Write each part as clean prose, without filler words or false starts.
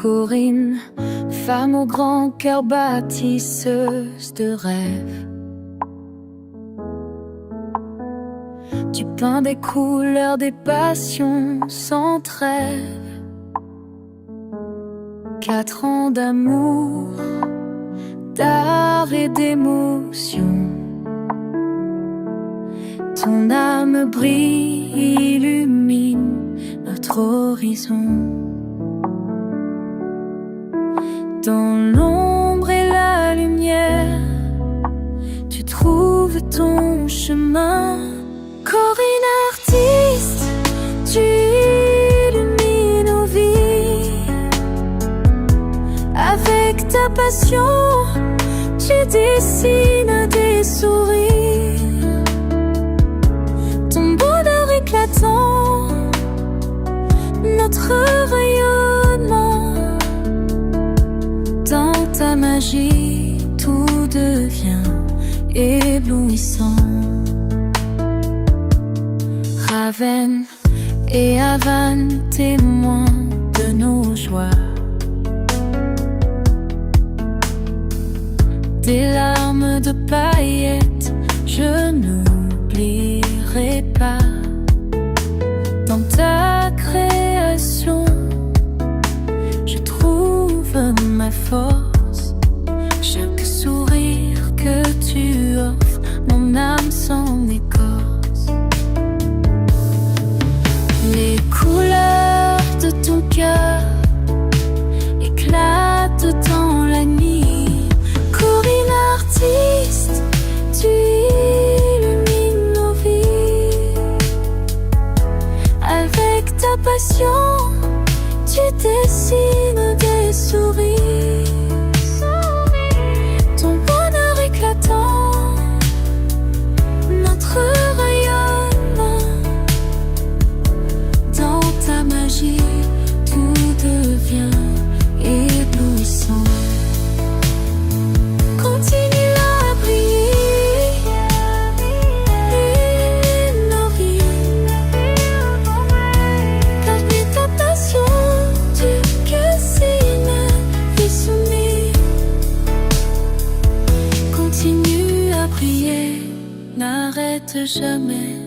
Corinne, femme au grand cœur bâtisseuse de rêves. Tu peins des couleurs, des passions sans trêve. 4 ans d'amour, d'art et d'émotion. Ton âme brille, illumine notre horizon. Dans l'ombre et la lumière, tu trouves ton chemin. Corinne artiste, tu illumines nos vies. Avec ta passion, tu dessines des sourires. Ton bonheur éclatant, notre rayonnement. Dans ta magie, tout devient éblouissant. Ravenne et Havane, témoins de nos joies. Des larmes de paillettes, je n'oublierai pas. Dans ta création, je trouve ma force. Chaque sourire que tu offres, mon âme s'en écorce. Les couleurs de ton cœur éclatent dans la nuit. Corinne artiste, tu illumines nos vies. Avec ta passion, tu dessines des sourires. Ton bonheur éclatant, notre rayonnement. Dans ta magie, tout devient éblouissant. Continue à briller, illumine nos vies. Palpitation du cœur vie soumise. Continue à briller, n'arrête jamais.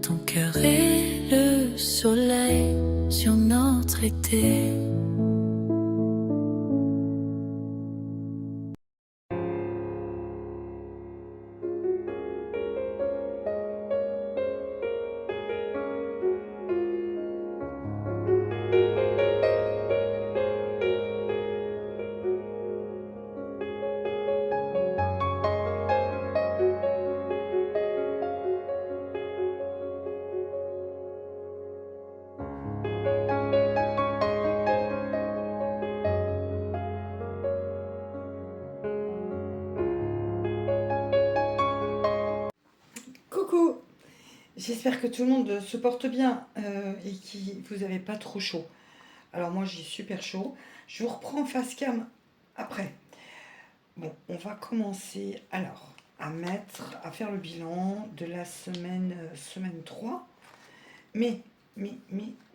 Ton cœur est le soleil sur notre été. Coucou, j'espère que tout le monde se porte bien et que vous n'avez pas trop chaud. Alors moi j'ai super chaud, je vous reprends face cam après. Bon, on va commencer alors à faire le bilan de la semaine 3. Mais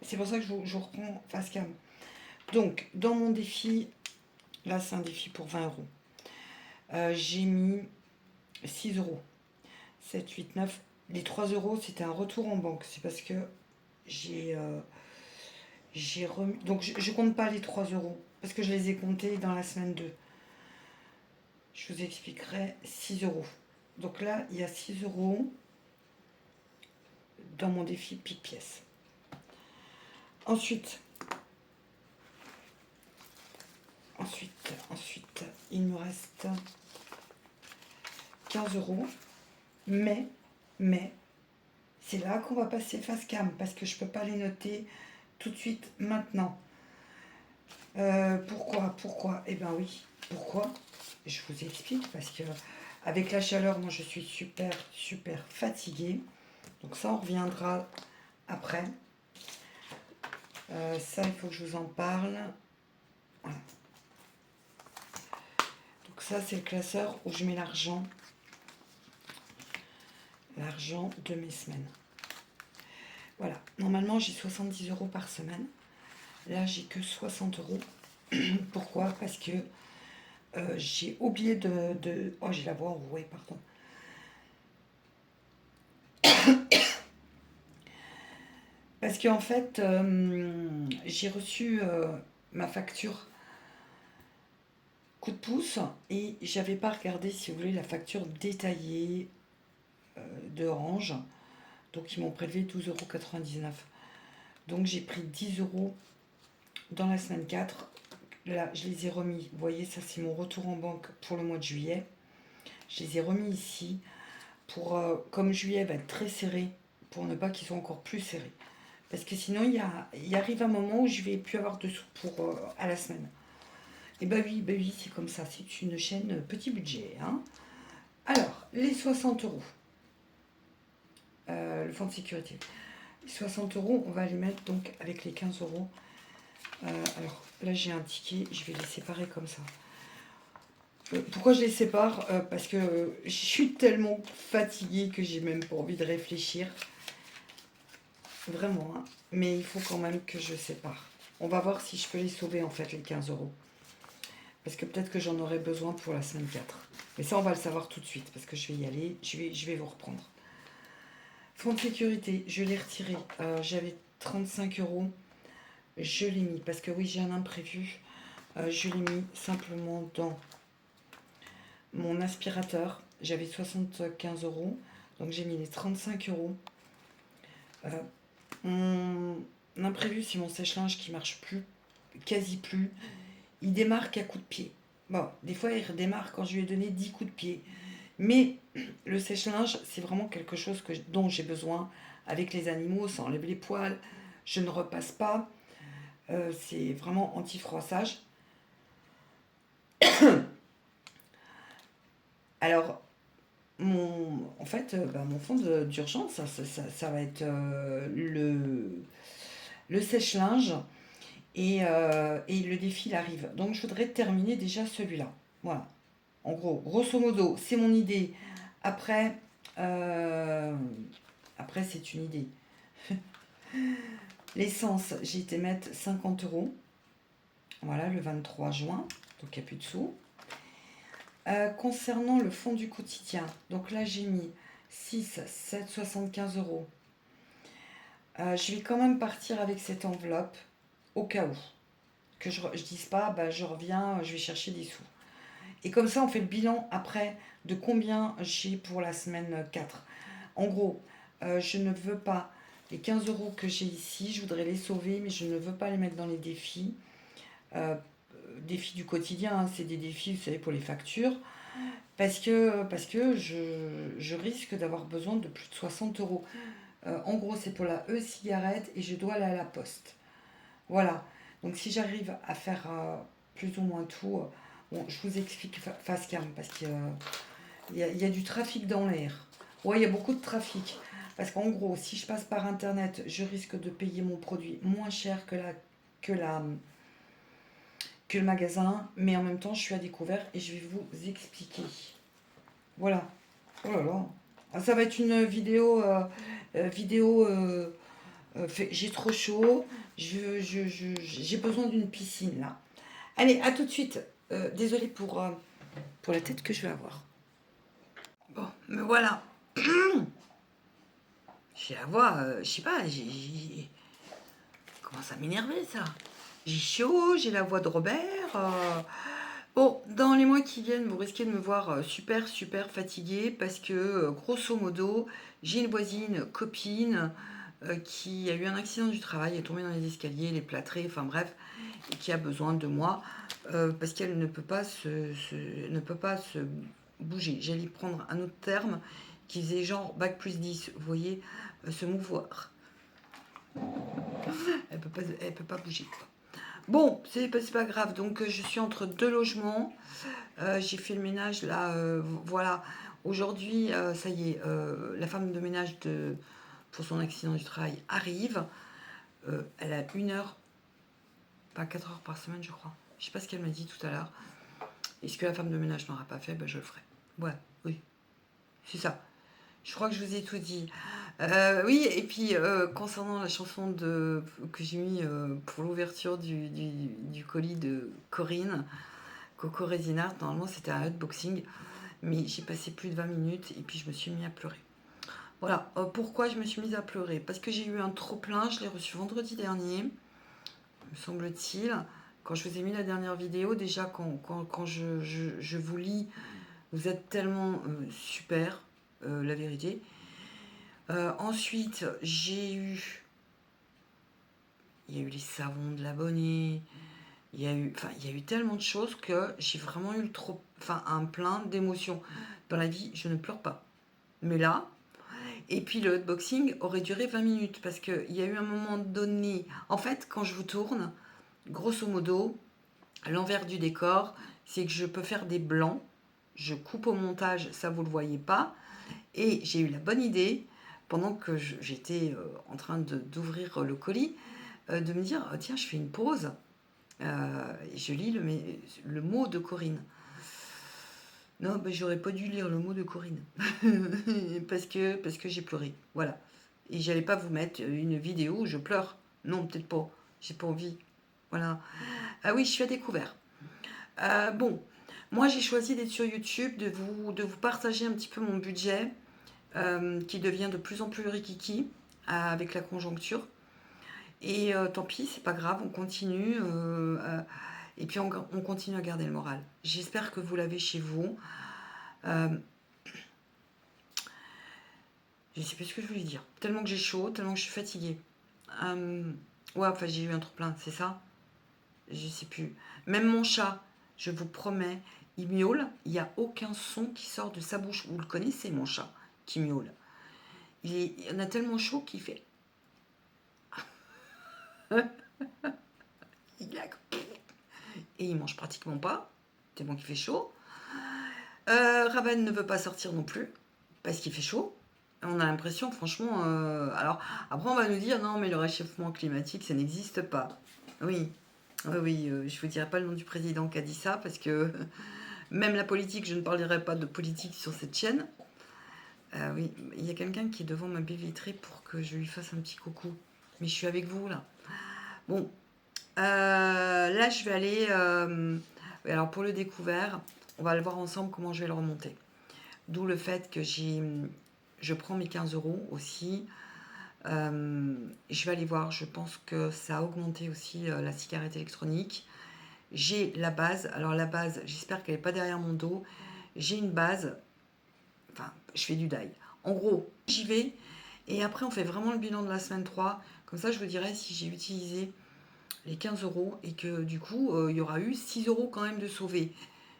c'est pour ça que je vous reprends face cam. Donc dans mon défi, là c'est un défi pour 20 €. J'ai mis 6 €. 7, 8, 9. Les 3 € c'était un retour en banque. C'est parce que j'ai remis. Donc je compte pas les 3 € parce que je les ai comptés dans la semaine 2. Je vous expliquerai 6 €. Donc là, il y a 6 € dans mon défi pique-pièce. Ensuite, il me reste 15 €. Mais, c'est là qu'on va passer face cam, parce que je peux pas les noter tout de suite, maintenant. Pourquoi Eh ben oui, pourquoi Je vous explique, parce que avec la chaleur, moi je suis super fatiguée. Donc ça, on reviendra après. Ça, il faut que je vous en parle. Voilà. Donc ça, c'est le classeur où je mets l'argent de mes semaines. Voilà, normalement j'ai 70 € par semaine. Là j'ai que 60 €. Pourquoi? Parce que j'ai oublié Oh, j'ai la voix enrouée, pardon. Parce qu'en fait, j'ai reçu ma facture coup de pouce et j'avais pas regardé, si vous voulez, la facture détaillée d'Orange. Donc ils m'ont prélevé 12,99 €. Donc j'ai pris 10 € dans la semaine 4. Là, je les ai remis. Vous voyez, ça c'est mon retour en banque pour le mois de juillet. Je les ai remis ici pour, comme juillet va être très serré, pour ne pas qu'ils soient encore plus serrés. Parce que sinon, il arrive un moment où je vais plus avoir de sous pour, à la semaine. Et bah oui, c'est comme ça. C'est une chaîne petit budget, hein. Alors, les 60 €, le fonds de sécurité. Les 60 €, on va les mettre donc avec les 15 €. Alors là, j'ai un ticket, je vais les séparer comme ça. Pourquoi je les sépare? Parce que je suis tellement fatiguée que j'ai même pas envie de réfléchir. Vraiment, hein. Mais il faut quand même que je sépare. On va voir si je peux les sauver en fait, les 15 €. Parce que peut-être que j'en aurai besoin pour la semaine 4. Mais ça, on va le savoir tout de suite parce que je vais y aller. Je vais vous reprendre. Fonds de sécurité, je l'ai retiré. J'avais 35 €. Je l'ai mis parce que oui, j'ai un imprévu. Je l'ai mis simplement dans mon aspirateur. J'avais 75 €. Donc j'ai mis les 35 €. Mon imprévu, c'est mon sèche-linge qui marche plus, quasi plus. Il démarre qu'à coups de pied. Bon, des fois, il redémarre quand je lui ai donné 10 coups de pied. Mais le sèche-linge, c'est vraiment quelque chose dont j'ai besoin avec les animaux. Ça enlève les poils. Je ne repasse pas. C'est vraiment anti-froissage. Alors, en fait, mon fond d'urgence, ça va être le sèche-linge et le défi il arrive. Donc, je voudrais terminer déjà celui-là. Voilà. En gros, grosso modo, c'est mon idée. Après, euh, après c'est une idée. L'essence, j'ai été mettre 50 €. Voilà, le 23 juin. Donc, il n'y a plus de sous. Concernant le fonds du quotidien, donc là j'ai mis 6, 7, 75 €. Je vais quand même partir avec cette enveloppe au cas où. Que je dise pas, je reviens, je vais chercher des sous. Et comme ça, on fait le bilan après de combien j'ai pour la semaine 4. En gros, je ne veux pas les 15 € que j'ai ici, je voudrais les sauver, mais je ne veux pas les mettre dans les défis. Défis du quotidien, hein, c'est des défis, vous savez, pour les factures. Parce que je risque d'avoir besoin de plus de 60 €. En gros, c'est pour la e-cigarette et je dois aller à la poste. Voilà. Donc, si j'arrive à faire plus ou moins tout, bon, je vous explique face cam parce qu'il y a du trafic dans l'air. Ouais, il y a beaucoup de trafic. Parce qu'en gros, si je passe par internet, je risque de payer mon produit moins cher que le magasin, mais en même temps, je suis à découvert et je vais vous expliquer. Voilà. Oh là là. Ah, ça va être une vidéo. J'ai trop chaud. J'ai besoin d'une piscine là. Allez, à tout de suite. Désolée pour la tête que je vais avoir. Bon, me voilà. J'ai la voix, je sais pas, commence à m'énerver ça. J'ai chaud, j'ai la voix de Robert. Bon, dans les mois qui viennent, vous risquez de me voir super, super fatiguée parce que, grosso modo, j'ai une voisine, copine, qui a eu un accident du travail, est tombée dans les escaliers, les plâtrés, enfin bref, et qui a besoin de moi parce qu'elle ne peut pas ne peut pas se bouger. J'allais prendre un autre terme qui faisait genre bac plus 10, vous voyez, se mouvoir. Elle peut pas bouger, quoi. Bon, c'est pas grave. Donc, je suis entre deux logements. J'ai fait le ménage là. Voilà. Aujourd'hui, ça y est, la femme de ménage pour son accident du travail arrive. Elle a 1 heure, pas 4 heures par semaine, je crois. Je sais pas ce qu'elle m'a dit tout à l'heure. Et ce que la femme de ménage n'aura pas fait, je le ferai. Ouais, oui, c'est ça. Je crois que je vous ai tout dit. Oui, et puis concernant la chanson que j'ai mis pour l'ouverture du colis de Corinne, Coco Résinard, normalement c'était un unboxing, mais j'ai passé plus de 20 minutes et puis je me suis mis à pleurer. Voilà, pourquoi je me suis mise à pleurer? Parce que j'ai eu un trop-plein, je l'ai reçu vendredi dernier, me semble-t-il. Quand je vous ai mis la dernière vidéo, déjà quand je vous lis, vous êtes tellement super, la vérité. Ensuite, il y a eu les savons de l'abonné, il y a eu tellement de choses que j'ai vraiment eu un plein d'émotions. Dans la vie, je ne pleure pas. Mais là, et puis le unboxing aurait duré 20 minutes parce qu'il y a eu un moment donné. En fait, quand je vous tourne, grosso modo, l'envers du décor, c'est que je peux faire des blancs. Je coupe au montage, ça vous le voyez pas. Et j'ai eu la bonne idée, pendant que j'étais en train d'ouvrir le colis, de me dire, tiens, je fais une pause. Je lis le mot de Corinne. Non, ben, j'aurais pas dû lire le mot de Corinne. parce que j'ai pleuré. Voilà. Et j'allais pas vous mettre une vidéo où je pleure. Non, peut-être pas. J'ai pas envie. Voilà. Ah oui, je suis à découvert. Bon, moi j'ai choisi d'être sur YouTube, de vous partager un petit peu mon budget, qui devient de plus en plus rikiki avec la conjoncture. Et tant pis, c'est pas grave, on continue. Et puis on continue à garder le moral. J'espère que vous l'avez chez vous. Euh, je sais plus ce que je voulais dire. Tellement que j'ai chaud, tellement que je suis fatiguée. Ouais, enfin j'ai eu un trop plein, c'est ça? Je sais plus. Même mon chat, je vous promets, il miaule. Il n'y a aucun son qui sort de sa bouche. Vous le connaissez, mon chat, qui miaule. Il en a tellement chaud qu'il fait. Il a... Et il mange pratiquement pas, tellement qu'il fait chaud. Raven ne veut pas sortir non plus, parce qu'il fait chaud. On a l'impression, franchement... Alors, après, on va nous dire, non, mais le réchauffement climatique, ça n'existe pas. Oui, oui, oui, je vous dirai pas le nom du président qui a dit ça, parce que même la politique, je ne parlerai pas de politique sur cette chaîne. Oui, il y a quelqu'un qui est devant ma baie vitrée pour que je lui fasse un petit coucou. Mais je suis avec vous, là. Bon, là, je vais aller... oui, alors, pour le découvert, on va le voir ensemble comment je vais le remonter. D'où le fait que je prends mes 15 euros aussi. Je vais aller voir, je pense que ça a augmenté aussi la cigarette électronique. J'ai la base, alors la base, j'espère qu'elle n'est pas derrière mon dos. J'ai une base, enfin, je fais du die. En gros, j'y vais et après on fait vraiment le bilan de la semaine 3. Comme ça, je vous dirai si j'ai utilisé les 15 euros et que du coup, il y aura eu 6 euros quand même de sauver.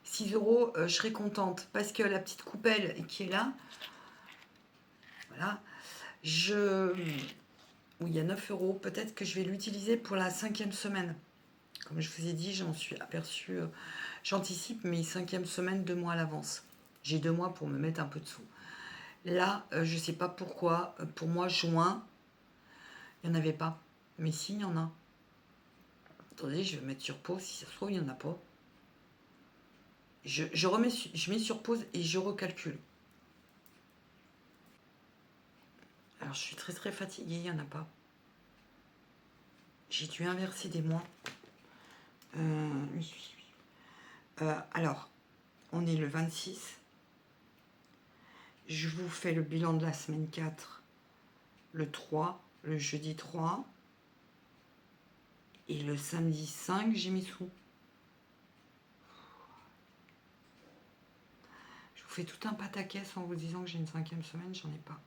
6 euros, je serai contente parce que la petite coupelle qui est là, voilà, où il y a 9 euros, peut-être que je vais l'utiliser pour la 5e semaine. Comme je vous ai dit, j'en suis aperçue, j'anticipe mes 5e semaines 2 mois à l'avance. J'ai 2 mois pour me mettre un peu de sous. Là, je sais pas pourquoi, pour moi, juin, il n'y en avait pas. Mais si, il y en a. Attendez, je vais mettre sur pause, si ça se trouve, il n'y en a pas. Je mets sur pause et je recalcule. Alors, je suis très très fatiguée, il n'y en a pas. J'ai dû inverser des mois. Alors, on est le 26. Je vous fais le bilan de la semaine 4, le 3, le jeudi 3. Et le samedi 5, j'ai mis sous. Je vous fais tout un pataquès en vous disant que j'ai une 5e semaine, j'en ai pas.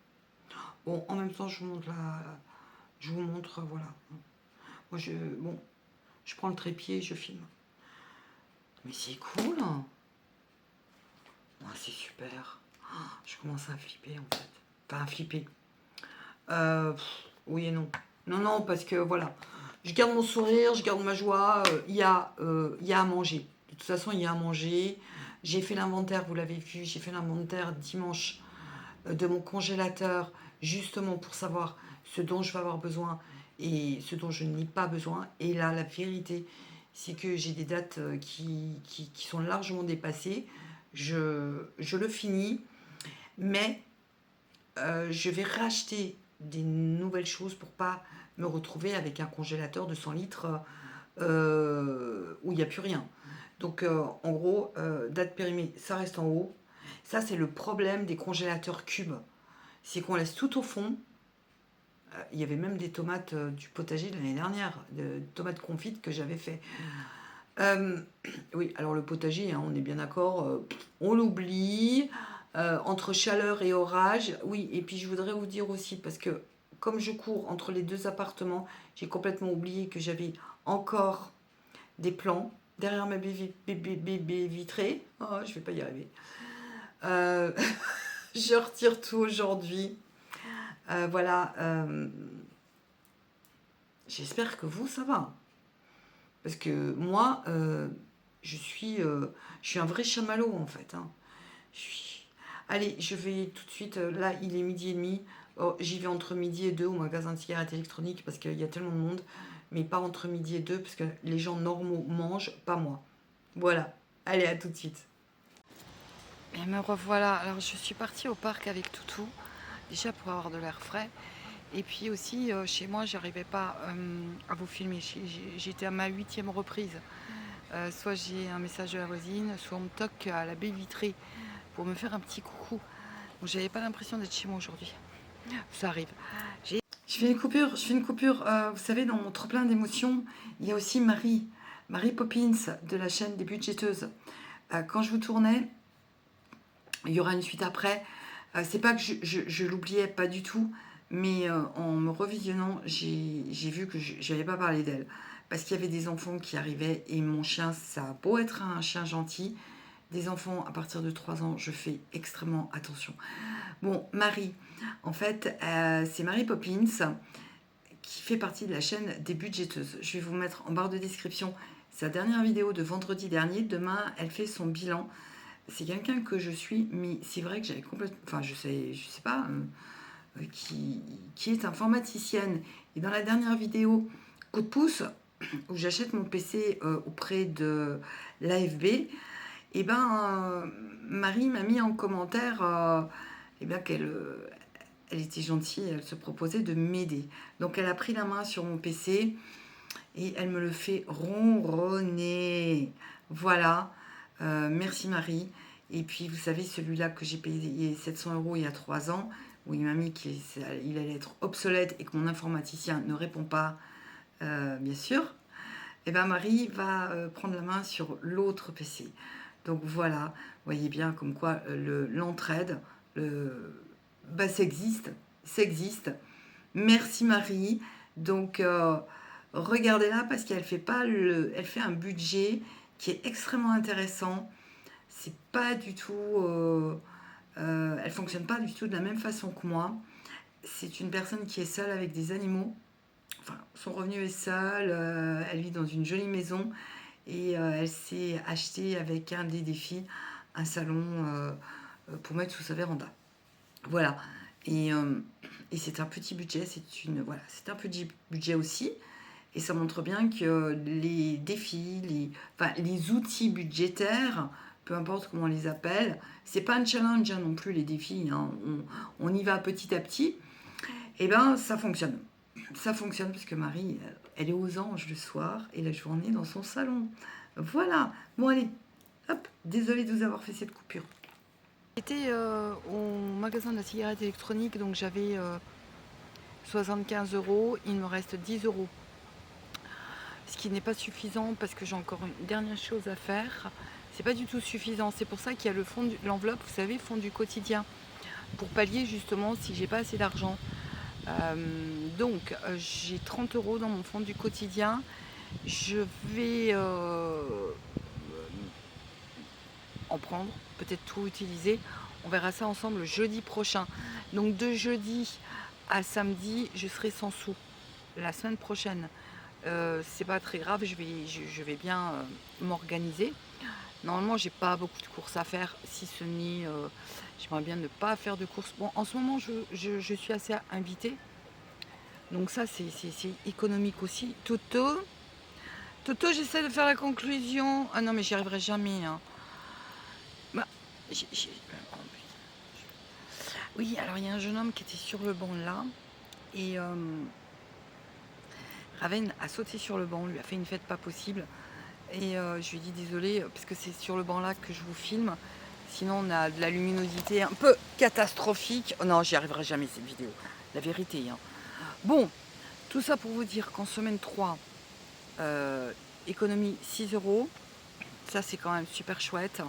Bon, en même temps, je vous montre, voilà. Moi, je prends le trépied et je filme. Mais c'est cool. Oh, c'est super. Oh, je commence à flipper, en fait. Enfin, à flipper. Oui et non. Non, non, parce que, voilà. Je garde mon sourire, je garde ma joie. Il y a à manger. De toute façon, il y a à manger. J'ai fait l'inventaire, vous l'avez vu, j'ai fait l'inventaire dimanche de mon congélateur, justement pour savoir ce dont je vais avoir besoin et ce dont je n'ai pas besoin. Et là, la vérité, c'est que j'ai des dates qui sont largement dépassées. Je le finis, mais je vais racheter des nouvelles choses pour pas me retrouver avec un congélateur de 100 litres où il n'y a plus rien. Donc en gros, date périmée, ça reste en haut. Ça, c'est le problème des congélateurs cubes. C'est qu'on laisse tout au fond. Il y avait même des tomates du potager de l'année dernière, de tomates confites que j'avais fait. Oui, alors le potager, hein, on est bien d'accord, on l'oublie. Entre chaleur et orage, oui, et puis je voudrais vous dire aussi, parce que comme je cours entre les deux appartements, j'ai complètement oublié que j'avais encore des plans derrière ma baie vitrée. Oh, je vais pas y arriver. Je retire tout aujourd'hui. Voilà. J'espère que vous, ça va. Parce que moi, je suis un vrai chamallow, en fait. Hein. Allez, je vais tout de suite... là, il est 12h30. Oh, j'y vais entre midi et 2 au magasin de cigarettes électroniques parce qu'il y a tellement de monde. Mais pas entre midi et 2 parce que les gens normaux mangent, pas moi. Voilà. Allez, à tout de suite. Et me revoilà. Alors, je suis partie au parc avec Toutou. Déjà pour avoir de l'air frais. Et puis aussi, chez moi, j'arrivais pas à vous filmer. J'étais à ma 8e reprise. Soit j'ai un message de la voisine, soit on me toque à la baie vitrée pour me faire un petit coucou. Donc j'avais pas l'impression d'être chez moi aujourd'hui. Ça arrive. Je fais une coupure. Vous savez, dans mon trop-plein d'émotions, il y a aussi Marie Poppins de la chaîne des budgéteuses. Quand je vous tournais, il y aura une suite après. C'est pas que je l'oubliais, pas du tout, mais en me revisionnant, j'ai vu que j'avais pas parlé d'elle. Parce qu'il y avait des enfants qui arrivaient et mon chien, ça a beau être un chien gentil, des enfants à partir de 3 ans, je fais extrêmement attention. Bon, Marie, en fait, c'est Marie Poppins qui fait partie de la chaîne des budgéteuses. Je vais vous mettre en barre de description sa dernière vidéo de vendredi dernier. Demain, elle fait son bilan. C'est quelqu'un que je suis, mais c'est vrai que j'avais complètement... Enfin, je sais pas... qui est informaticienne. Et dans la dernière vidéo, coup de pouce, où j'achète mon PC auprès de l'AFB, et ben Marie m'a mis en commentaire et bien qu'elle elle était gentille, elle se proposait de m'aider. Donc elle a pris la main sur mon PC et elle me le fait ronronner. Voilà, merci Marie. Et puis vous savez, celui-là que j'ai payé 700 € il y a 3 ans, où il m'a mis qu'il allait être obsolète et que mon informaticien ne répond pas, bien sûr, et ben Marie va prendre la main sur l'autre PC. Donc voilà, vous voyez bien comme quoi l'entraide, bah, ça existe. Merci Marie. Donc regardez-la parce qu'elle fait pas elle fait un budget qui est extrêmement intéressant. C'est pas du tout, elle fonctionne pas du tout de la même façon que moi. C'est une personne qui est seule avec des animaux. Enfin, son revenu est seul. Elle vit dans une jolie maison et elle s'est achetée avec un des défis un salon pour mettre sous sa véranda. Voilà. Et c'est un petit budget. C'est un petit budget aussi. Et ça montre bien que les défis, les outils budgétaires, peu importe comment on les appelle, c'est pas un challenge hein, non plus les défis. Hein. On y va petit à petit. Et ben ça fonctionne. Ça fonctionne parce que Marie, elle est aux anges le soir et la journée dans son salon. Voilà. Bon allez, hop. Désolée de vous avoir fait cette coupure. J'étais au magasin de la cigarette électronique, donc j'avais 75 €. Il me reste 10 €. Ce qui n'est pas suffisant parce que j'ai encore une dernière chose à faire. C'est pas du tout suffisant. C'est pour ça qu'il y a l'enveloppe, vous savez, fond du quotidien, pour pallier justement si j'ai pas assez d'argent. Donc j'ai 30 € dans mon fond du quotidien. Je vais en prendre, peut-être tout utiliser. On verra ça ensemble jeudi prochain. Donc de jeudi à samedi, je serai sans sous. La semaine prochaine, c'est pas très grave, je vais bien m'organiser. Normalement, j'ai pas beaucoup de courses à faire, si ce n'est... j'aimerais bien ne pas faire de courses. Bon, en ce moment, je suis assez invitée. Donc ça, c'est économique aussi. Toto, j'essaie de faire la conclusion. Ah non, mais j'y arriverai jamais. Hein. Bah, Oui, alors il y a un jeune homme qui était sur le banc là, et Raven a sauté sur le banc, lui a fait une fête pas possible. Et je lui ai dit désolé, parce que c'est sur le banc là que je vous filme. Sinon on a de la luminosité un peu catastrophique. Oh non, j'y arriverai jamais cette vidéo. La vérité. Hein. Bon, tout ça pour vous dire qu'en semaine 3, économie 6 euros. Ça c'est quand même super chouette.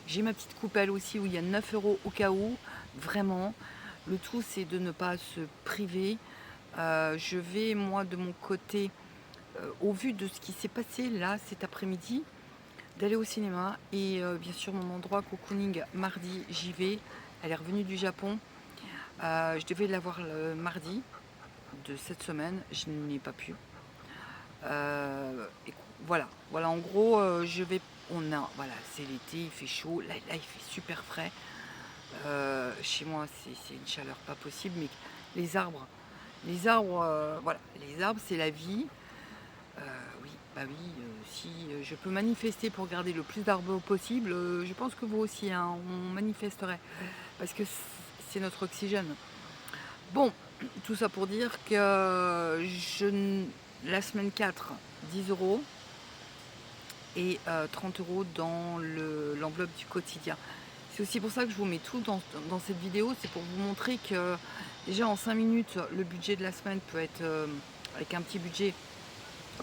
J'ai ma petite coupelle aussi où il y a 9 euros au cas où. Vraiment. Le tout c'est de ne pas se priver. Je vais moi de mon côté, au vu de ce qui s'est passé là cet après-midi, d'aller au cinéma. Et bien sûr mon endroit cocooning mardi, j'y vais. Elle est revenue du Japon. Je devais la voir le mardi de cette semaine, je n'ai pas pu. Et voilà en gros je vais, voilà, c'est l'été, il fait chaud, là il fait super frais. Chez moi c'est une chaleur pas possible, mais les arbres, voilà, les arbres c'est la vie. Oui, bah oui, si je peux manifester pour garder le plus d'arbres possible, je pense que vous aussi, hein, on manifesterait, parce que c'est notre oxygène. Bon, tout ça pour dire que la semaine 4, 10 euros et 30 euros dans l'enveloppe du quotidien. C'est aussi pour ça que je vous mets tout dans cette vidéo, c'est pour vous montrer que déjà en 5 minutes, le budget de la semaine peut être, avec un petit budget,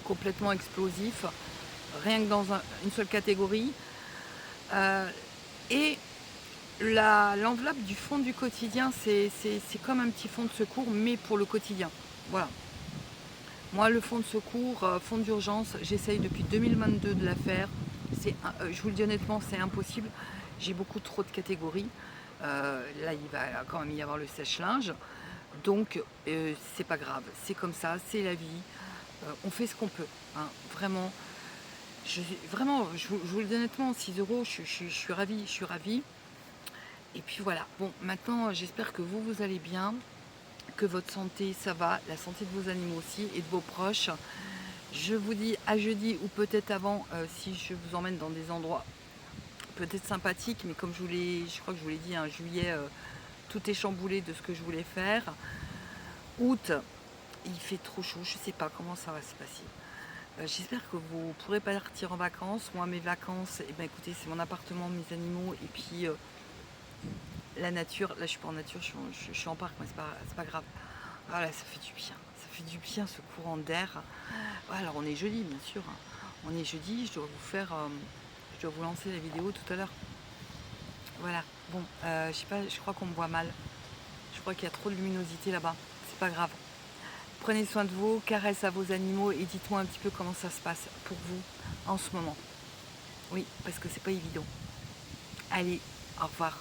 complètement explosif, rien que dans une seule catégorie. Et l'enveloppe du fonds du quotidien, c'est comme un petit fonds de secours, mais pour le quotidien. Voilà. Moi, le fonds de secours, fonds d'urgence, j'essaye depuis 2022 de la faire. Je vous le dis honnêtement, c'est impossible. J'ai beaucoup trop de catégories. Là, il va quand même y avoir le sèche-linge. Donc, c'est pas grave. C'est comme ça, c'est la vie. On fait ce qu'on peut. Hein. Vraiment, je vous le dis honnêtement, 6 euros, je suis ravie. Et puis voilà. Bon, maintenant, j'espère que vous allez bien, que votre santé, ça va, la santé de vos animaux aussi et de vos proches. Je vous dis à jeudi ou peut-être avant, si je vous emmène dans des endroits peut-être sympathiques, mais comme je crois que je vous l'ai dit, hein, juillet, tout est chamboulé de ce que je voulais faire. Août, il fait trop chaud, je sais pas comment ça va se passer. J'espère que vous pourrez partir en vacances. Moi, mes vacances, eh ben, écoutez, c'est mon appartement, mes animaux, et puis la nature. Là, je suis pas en nature, je suis en parc, mais c'est pas grave. Voilà, ça fait du bien. Ça fait du bien, ce courant d'air. Alors, on est jeudi, bien sûr. On est jeudi, je dois vous lancer la vidéo tout à l'heure. Voilà. Bon, je sais pas, je crois qu'on me voit mal. Je crois qu'il y a trop de luminosité là-bas. C'est pas grave. Prenez soin de vous, caresse à vos animaux et dites-moi un petit peu comment ça se passe pour vous en ce moment. Oui, parce que c'est pas évident. Allez, au revoir.